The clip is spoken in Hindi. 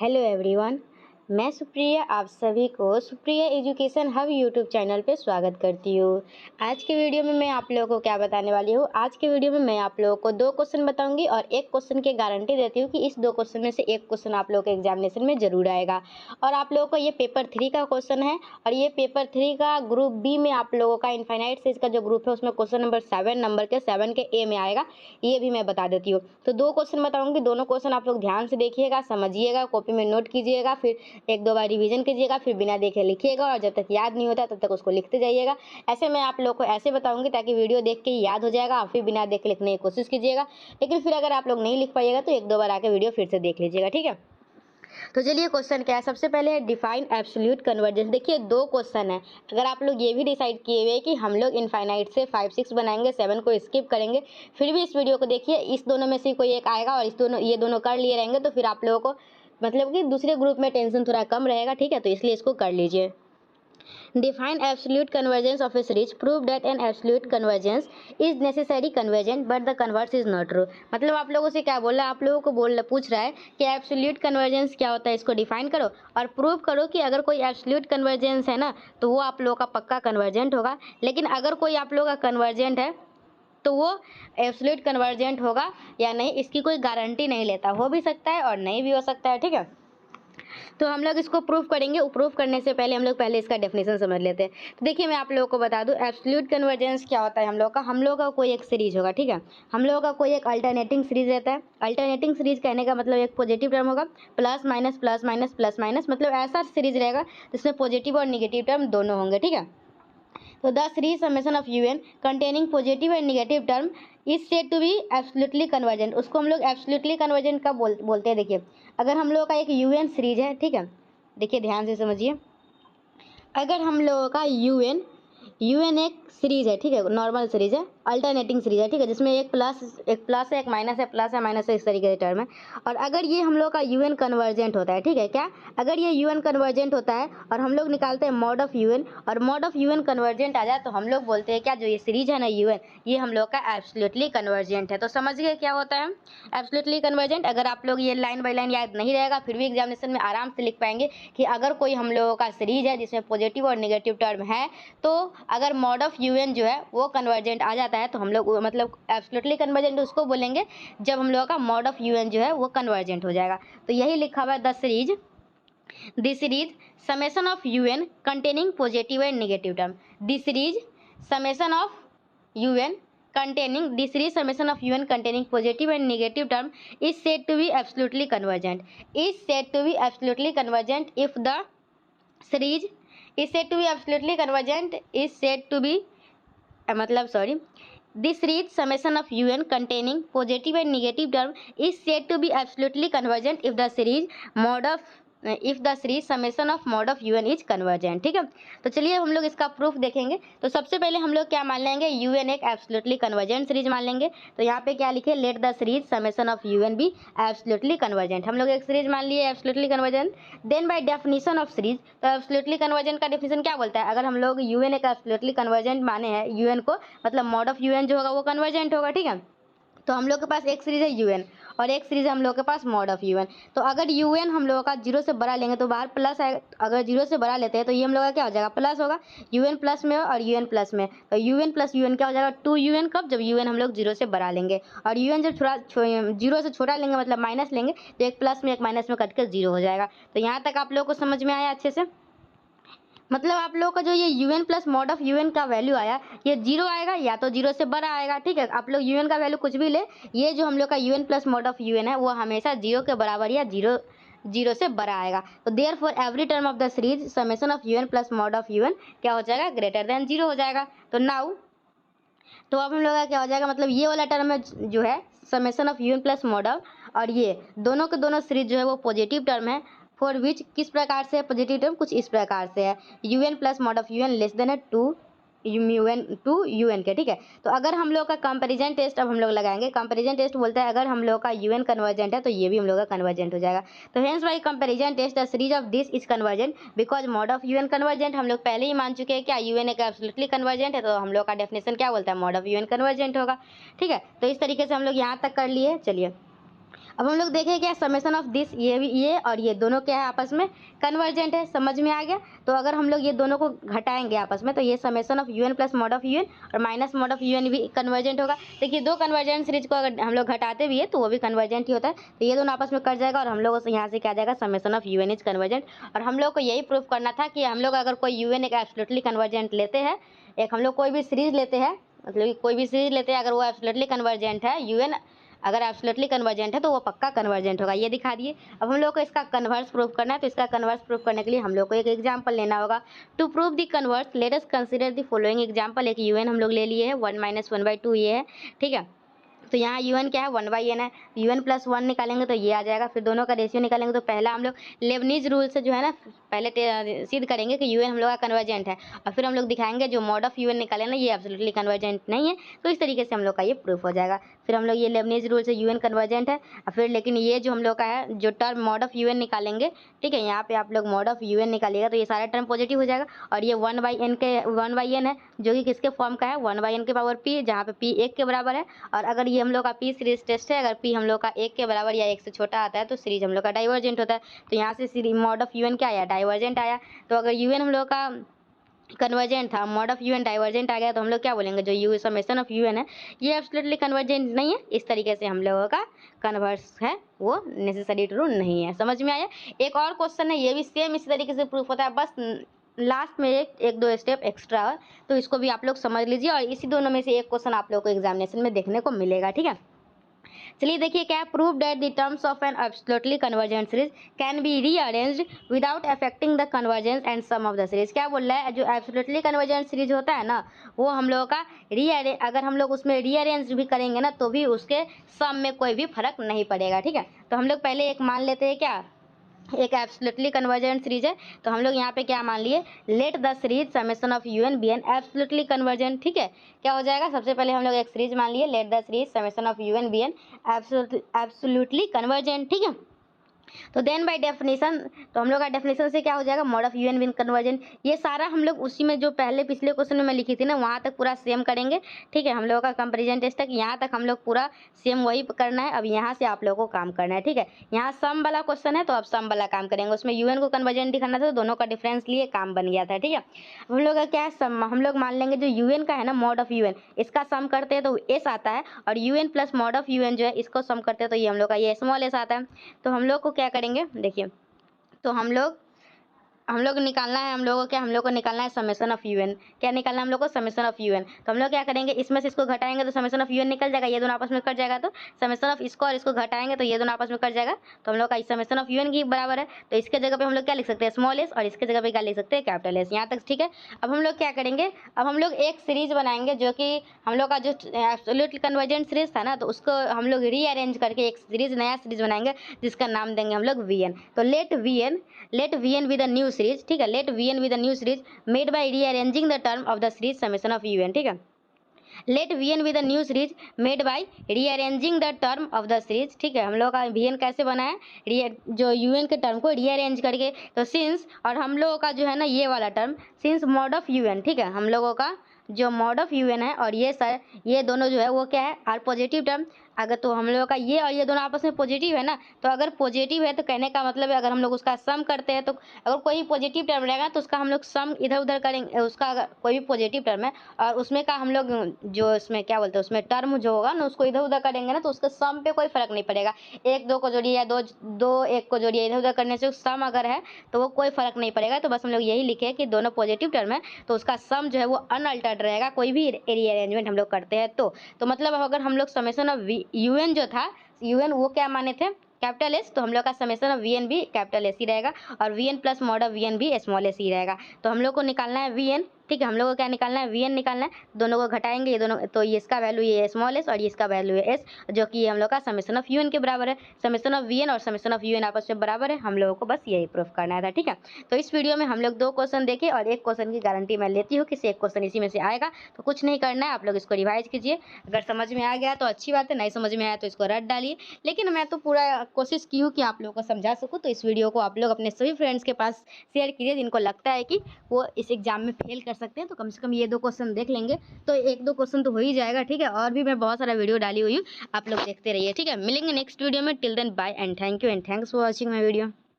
हेलो एवरीवन, मैं सुप्रिया आप सभी को Supriya education hub YouTube channel पे स्वागत करती हूँ। आज के वीडियो में मैं आप लोगों को क्या बताने वाली हूँ। आज के वीडियो में मैं आप लोगों को 2 क्वेश्चन बताऊंगी और एक क्वेश्चन की गारंटी देती हूँ कि इस 2 क्वेश्चन में से एक क्वेश्चन आप लोगों के एग्जामिनेशन में जरूर आएगा। और आप लोगों को ये पेपर 3 का क्वेश्चन है और ये पेपर 3 का ग्रुप बी में आप लोगों का इनफाइनाइट सीरीज का जो ग्रुप है उसमें क्वेश्चन नंबर 7 के ए में आएगा, ये भी मैं बता देती हूँ। तो 2 क्वेश्चन बताऊंगी, दोनों क्वेश्चन आप लोग ध्यान से देखिएगा, समझिएगा, कॉपी में नोट कीजिएगा, फिर 1-2 बार रिवीजन कीजिएगा, फिर बिना देखे लिखिएगा और जब तक याद नहीं होता तब तक उसको लिखते जाइएगा। ऐसे मैं आप लोग को ऐसे बताऊंगी ताकि वीडियो देख के याद हो जाएगा और फिर बिना देखे लिखने की कोशिश कीजिएगा। लेकिन फिर अगर आप लोग नहीं लिख पाइएगा तो 1-2 बार आके वीडियो फिर से देख लीजिएगा, ठीक है। तो चलिए क्वेश्चन क्या है। सबसे पहले है डिफाइन एब्सोल्यूट कन्वर्जेंस। देखिए 2 क्वेश्चन है। अगर आप लोग ये भी डिसाइड किए हुए कि हम लोग इनफाइनाइट से 5-6 बनाएंगे, 7 को स्किप करेंगे, फिर भी इस वीडियो को देखिए, इस दोनों में से कोई एक आएगा और ये दोनों कर लिए रहेंगे तो फिर आप लोगों को मतलब कि दूसरे ग्रुप में टेंशन थोड़ा कम रहेगा, ठीक है। तो इसलिए इसको कर लीजिए। Define absolute convergence of a series. Prove that an absolute convergence is necessary convergent but the converse is not true. मतलब आप लोगों से क्या बोला, आप लोगों को पूछ रहा है कि एब्सोल्यूट कन्वर्जेंस क्या होता है, इसको डिफाइन करो और प्रूव करो कि अगर कोई एब्सोल्यूट कन्वर्जेंस है ना तो वो आप लोगों का पक्का कन्वर्जेंट होगा। लेकिन अगर कोई आप लोगों का कन्वर्जेंट है तो वो एब्सोल्यूट कन्वर्जेंट होगा या नहीं, इसकी कोई गारंटी नहीं लेता। हो भी सकता है और नहीं भी हो सकता है, ठीक है। तो हम लोग इसको प्रूफ करेंगे। प्रूफ करने से पहले हम लोग इसका डेफिनेशन समझ लेते हैं। तो देखिए मैं आप लोगों को बता दूं एब्सोल्यूट कन्वर्जेंस क्या होता है। हम लोग का कोई एक सीरीज होगा, ठीक है। हम लोगों का कोई एक अल्टरनेटिंग सीरीज रहता है। अल्टरनेटिंग सीरीज कहने का मतलब एक पॉजिटिव टर्म होगा, plus minus plus minus plus minus, मतलब ऐसा सीरीज रहेगा जिसमें पॉजिटिव और निगेटिव टर्म दोनों होंगे, ठीक है। तो the series summation of un containing positive and negative term is said to be absolutely convergent. उसको हम लोग एब्सोल्युटली कन्वर्जेंट का बोलते हैं। देखिए अगर हम लोग का एक un सीरीज है, ठीक है, देखिए ध्यान से समझिए। अगर हम लोगों का un एक सीरीज है, ठीक है, नॉर्मल सीरीज है, अल्टरनेटिंग सीरीज है, ठीक है, जिसमें एक प्लस है, एक माइनस है, प्लस है माइनस है, इस तरीके से टर्म है। और अगर ये हम लोग का un कन्वर्जेंट होता है, ठीक है, क्या अगर ये un कन्वर्जेंट होता है और हम लोग निकालते हैं मॉड ऑफ un और मॉड ऑफ un कन्वर्जेंट आ जाए तो हम लोग बोलते हैं क्या, जो ये सीरीज है ना un, ये हम लोग का एब्सोल्युटली कन्वर्जेंट है। तो समझ गए क्या होता है एब्सोल्युटली कन्वर्जेंट। अगर आप लोग ये लाइन बाय लाइन याद नहीं रहेगा फिर भी एग्जामिनेशन में आराम से लिख पाएंगे कि अगर कोई हम लोगों का सीरीज है जिसमें पॉजिटिव और निगेटिव टर्म है, तो अगर मॉड ऑफ un जो है वो कन्वर्जेंट आ जाता है तो हम लोग मतलब एब्सोल्युटली कन्वर्जेंट उसको बोलेंगे जब हम लोगों का मॉड ऑफ un जो है वो कन्वर्जेंट हो जाएगा। तो यही लिखा हुआ है the series summation of un containing positive and negative term. The series summation of un containing positive and negative term is said to be absolutely convergent. Is said to be absolutely convergent if the series is said to be absolutely convergent is said to be this series summation of un containing positive and negative term is said to be absolutely convergent if the series summation of mod of un is convergent, ठीक है। तो चलिए हम लोग इसका प्रूफ देखेंगे। तो सबसे पहले हम लोग क्या मान लेंगे, un एक एब्सोल्युटली कन्वर्जेंट सीरीज मान लेंगे। तो यहाँ पे क्या लिखे, let the series summation of un be absolutely convergent. हम लोग एक सीरीज मान लिए absolutely convergent. Then by definition of series, तो एब्सोल्युटली कन्वर्जेंट का डेफिनेशन क्या बोलता है, अगर हम लोग un एक एब्सोल्युटली कन्वर्जेंट माने हैं un को, मतलब मॉड ऑफ un जो होगा वो कन्वर्जेंट होगा, ठीक है। तो हम लोग के पास एक सीरीज है un और एक सीरीज हम लोग के पास मॉड ऑफ un। तो अगर un हम लोगों का 0 से बड़ा लेंगे तो बाहर प्लस आएगा, अगर 0 से बड़ा लेते हैं तो ये हम लोग का क्या हो जाएगा, प्लस होगा। un प्लस में और un प्लस में, तो un प्लस un क्या हो जाएगा 2un, कब, जब un हम लोग 0 से बड़ा लेंगे। और un जब 0 से छोटा लेंगे मतलब माइनस लेंगे तो एक प्लस में एक माइनस में कट कर 0 हो जाएगा। तो यहाँ तक आप लोग को समझ में आया अच्छे से। मतलब आप लोगों का जो ये un plus mod of un का वैल्यू आया ये 0 आएगा या तो 0 से बड़ा आएगा, ठीक है। आप लोग un का वैल्यू कुछ भी ले, ये जो हम लोग का un plus mod of un है वो हमेशा 0 के बराबर या 0 से बड़ा आएगा। तो therefore every term of the series summation of un plus mod of un क्या हो जाएगा, ग्रेटर देन 0 हो जाएगा। तो नाउ तो अब हम लोग का क्या हो जाएगा, मतलब ये वाला टर्म जो है summation of un plus mod of, और ये दोनों के दोनों सीरीज जो है वो पॉजिटिव टर्म है। फॉर विच किस प्रकार से है पॉजिटिव टर्म, कुछ इस प्रकार से है, un plus mod of un less than है टू un के, ठीक है। तो अगर हम लोग का कंपैरिजन टेस्ट अब हम लोग लगाएंगे, कंपैरिजन टेस्ट बोलता है अगर हम लोग का un कन्वर्जेंट है तो ये भी हम लोग का कन्वर्जेंट हो जाएगा। तो hence by comparison test the series of this is convergent because mod of un convergent. हम लोग पहले ही मान चुके हैं क्या un एक एब्सोल्युटली कन्वर्जेंट है, तो हम लोग का डेफिनेशन क्या बोलता है, मॉड ऑफ un कन्वर्जेंट होगा, ठीक है। तो इस तरीके से हम लोग यहाँ तक कर लिए। चलिए अब हम लोग देखें क्या समेशन ऑफ दिस, ये और ये दोनों क्या है आपस में कन्वर्जेंट है, समझ में आ गया। तो अगर हम लोग ये दोनों को घटाएंगे आपस में तो ये summation of u n plus mod of u n और minus mod of u n भी कन्वर्जेंट होगा। देखिए दो कन्वर्जेंट सीरीज को अगर हम लोग घटाते भी है तो वो भी कन्वर्जेंट ही होता है। तो ये दोनों आपस में कट जाएगा और हम लोग यहाँ से क्या जाएगा summation of u n is convergent. और हम लोग को यही प्रूफ करना था कि हम लोग अगर कोई यू एन एक एब्सोल्युटली कन्वर्जेंट लेते हैं, एक हम लोग कोई भी सीरीज लेते हैं, मतलब कि कोई भी सीरीज लेते हैं अगर वो एब्सोल्युटली कन्वर्जेंट है, यू एन अगर एब्सोल्युटली कन्वर्जेंट है तो वो पक्का कन्वर्जेंट होगा, ये दिखा दिए। अब हम लोग को इसका कन्वर्स प्रूफ करना है, तो इसका कन्वर्स प्रूफ करने के लिए हम लोग को एक एग्जांपल लेना होगा। To prove the converse let us consider the following example. एक यूएन हम लोग ले लिए है 1 - 1/2 ये है, ठीक है। तो यहाँ यूएन क्या है 1/n है, यूएन प्लस 1 निकालेंगे तो ये आ जाएगा। फिर दोनों का रेशियो निकालेंगे तो पहला हम लोग लेबनीज रूल से जो है ना पहले सिद्ध करेंगे कि यूएन हम लोग का कन्वर्जेंट है, और फिर हम लोग दिखाएंगे जो मॉड ऑफ यूएन निकाले ना ये एब्सोल्युटली कन्वर्जेंट नहीं है। तो इस तरीके से हम लोग का ये प्रूफ हो जाएगा। फिर हम लोग ये लेबनीज रूल से यूएन कन्वर्जेंट है, और फिर लेकिन ये जो हम लोग का है जो टर्म मॉड ऑफ यूएन निकालेंगे, ठीक है, यहाँ पे आप लोग मॉड ऑफ यूएन निकालिएगा तो ये सारा टर्म पॉजिटिव हो जाएगा। और ये 1/n है जो कि किसके फॉर्म का है 1/n के पावर p, जहाँ पे p 1 के बराबर है। और अगर ये हम लोग का p सीरीज टेस्ट है, अगर p हम लोग का 1 के बराबर या 1 से छोटा आता है तो सीरीज हम लोग का डाइवर्जेंट होता है। तो यहाँ से सीरीज मॉड ऑफ यूएन क्या आया डाइवर्जेंट आया। तो अगर यूएन हम लोग का कन्वर्जेंट था, मॉड ऑफ यूएन डाइवर्जेंट आ गया, तो हम लोग क्या बोलेंगे जो यू समेशन ऑफ यूएन है ये एब्सोल्युटली कन्वर्जेंट नहीं है। इस तरीके से हम लोगों का कन्वर्स है वो नेसेसरी ट्रू नहीं है। समझ में आया। एक और क्वेश्चन है ये भी सेम इसी तरीके से प्रूफ होता है, बस लास्ट में एक दो स्टेप एक्स्ट्रा है, तो इसको भी आप लोग समझ लीजिए। और इसी दोनों में से एक क्वेश्चन आप लोग को एग्जामिनेशन में देखने को मिलेगा, ठीक है। चलिए देखिए क्या prove that the terms of an absolutely convergent series can be rearranged without affecting the convergence and sum of the series. क्या बोल रहा है जो एब्सोल्युटली कन्वर्जेंट सीरीज होता है ना वो हम लोगों का अगर हम लोग उसमें रीअरेंज भी करेंगे ना तो भी उसके सम में कोई भी फर्क नहीं पड़ेगा, ठीक है। तो हम लोग पहले एक मान लेते हैं क्या एक एब्सोल्युटली कन्वर्जेंट सीरीज है, तो हम लोग यहाँ पे क्या मान लिए let the series summation of u n be an absolutely convergent, ठीक है। क्या हो जाएगा सबसे पहले हम लोग एक सीरीज मान लिए let the series summation of u n be an absolutely convergent, ठीक है। तो देन बाय डेफिनेशन, तो हम लोग का डेफिनेशन से क्या हो जाएगा mod of UN win convergent. ये सारा हम लोग उसी में जो पहले पिछले क्वेश्चन में मैं लिखी थी ना वहाँ तक पूरा सेम करेंगे, ठीक है। हम लोगों का कंपेरिजन टेस्ट तक यहाँ तक हम लोग पूरा सेम वही करना है। अब यहाँ से आप लोगों को काम करना है, ठीक है। यहाँ सम वाला क्वेश्चन है तो अब सम वाला काम करेंगे, उसमें यूएन को कन्वर्जेंट दिखाना था तो दोनों का डिफरेंस लिए काम बन गया था, ठीक है। हम लोग का क्या है सम, हम लोग मान लेंगे जो यूएन का है ना मॉड ऑफ यूएन इसका सम करते हैं तो एस आता है, और UN plus mod of UN जो है इसको सम करते हैं तो ये हम लोग का ये स्मॉल एस आता है। तो हम लोग को क्या करेंगे देखिए, तो हम लोग निकालना है हम लोगों को क्या हम लोग को निकालना है समेशन ऑफ यूएन। क्या निकालना है हम लोग को समेशन ऑफ यूएन। तो हम लोग क्या करेंगे इसमें से इसको घटाएंगे तो समेशन ऑफ यूएन निकल जाएगा, ये दोनों आपस में कट जाएगा। तो समेशन ऑफ इसको और इसको घटाएंगे तो ये दोनों आपस में कट जाएगा। तो हम लोग का समेशन ऑफ यूएन की बराबर है, तो इसके जगह पे हम लोग क्या लिख सकते हैं स्मॉल एस, और इसके जगह पे क्या लिख सकते हैं कैपिटल एस। यहाँ तक ठीक है। अब हम लोग क्या करेंगे, अब हम लोग एक सीरीज बनाएंगे जो कि हम लोग का जो एब्सोल्युटली कन्वर्जेंट सीरीज था ना तो उसको हम लोग रीअरेंज करके एक सीरीज नया सीरीज बनाएंगे जिसका नाम देंगे हम लोग वीएन। तो let v n with a new series, ठीक है। Let v n with a new series made by rearranging the term of the series summation of u n, ठीक है। Let v n with a new series made by rearranging the term of the series, ठीक है। हम लोग का वीएन कैसे बना है जो यूएन के टर्म को रीअरेंज करके। तो सिंस और हम लोगों का जो है ना ये वाला term since mod of u n, ठीक है। हम लोगों का जो मॉड ऑफ यूएन है और ये दोनों जो है वो क्या है आर पॉजिटिव टर्म। अगर तो हम लोगों का ये और ये दोनों आपस में पॉजिटिव है ना, तो अगर पॉजिटिव है तो कहने का मतलब है अगर हम लोग उसका सम करते हैं तो अगर कोई पॉजिटिव टर्म रहेगा तो उसका हम लोग सम इधर उधर करेंगे। उसका अगर कोई भी पॉजिटिव टर्म है और उसमें का हम लोग जो इसमें क्या बोलते हैं उसमें टर्म जो होगा ना उसको इधर उधर करेंगे ना तो उसके सम पे कोई फर्क नहीं पड़ेगा। एक दो को जोड़िए या दो एक को जोड़िए, इधर उधर करने से सम अगर है तो वो कोई फर्क नहीं पड़ेगा। तो बस हम लोग यही लिखे कि दोनों पॉजिटिव टर्म है तो उसका सम जो है वो अनअल्टर्ड रहेगा कोई भी रीअरेंजमेंट हम लोग करते हैं तो मतलब अगर हम लोग समेशन ऑफ यूएन जो था यूएन वो क्या माने थे कैपिटल एस, तो हम लोग का समेशन ऑफ वीएन भी कैपिटल एस ही रहेगा और v n plus mod of v n भी स्मॉल एस ही रहेगा। तो हम लोग को निकालना है वीएन, ठीक है। हम लोग को क्या निकालना है वीएन निकालना है, दोनों को घटाएंगे ये दोनों तो ये इसका वैल्यू ये स्मॉल एस और ये इसका वैल्यू है एस जो कि हम लोग का समेशन ऑफ यूएन के बराबर है। समेशन ऑफ वीएन और समेशन ऑफ यूएन आपस में बराबर है, हम लोगों को बस यही प्रूफ करना था, ठीक है। तो इस वीडियो में हम लोग 2 क्वेश्चन देखे और एक क्वेश्चन की गारंटी मैं लेती हूँ कि एक क्वेश्चन इसी में से आएगा। तो कुछ नहीं करना है, आप लोग इसको रिवाइज कीजिए। अगर समझ में आ गया तो अच्छी बात है, नहीं समझ में आया तो इसको रट डालिए। लेकिन मैं तो पूरा कोशिश की हूँ कि आप लोगों को समझा सकूँ। तो इस वीडियो को आप लोग अपने सभी फ्रेंड्स के पास शेयर कीजिए जिनको लगता है कि वो इस एग्जाम में फेल कर सकते हैं, तो कम से कम ये 2 क्वेश्चन देख लेंगे तो 1-2 क्वेश्चन तो हो ही जाएगा, ठीक है। और भी मैं बहुत सारा वीडियो डाली हुई हूँ, आप लोग देखते रहिए, ठीक है। मिलेंगे नेक्स्ट वीडियो में, till then bye and thank you and thanks for watching my video.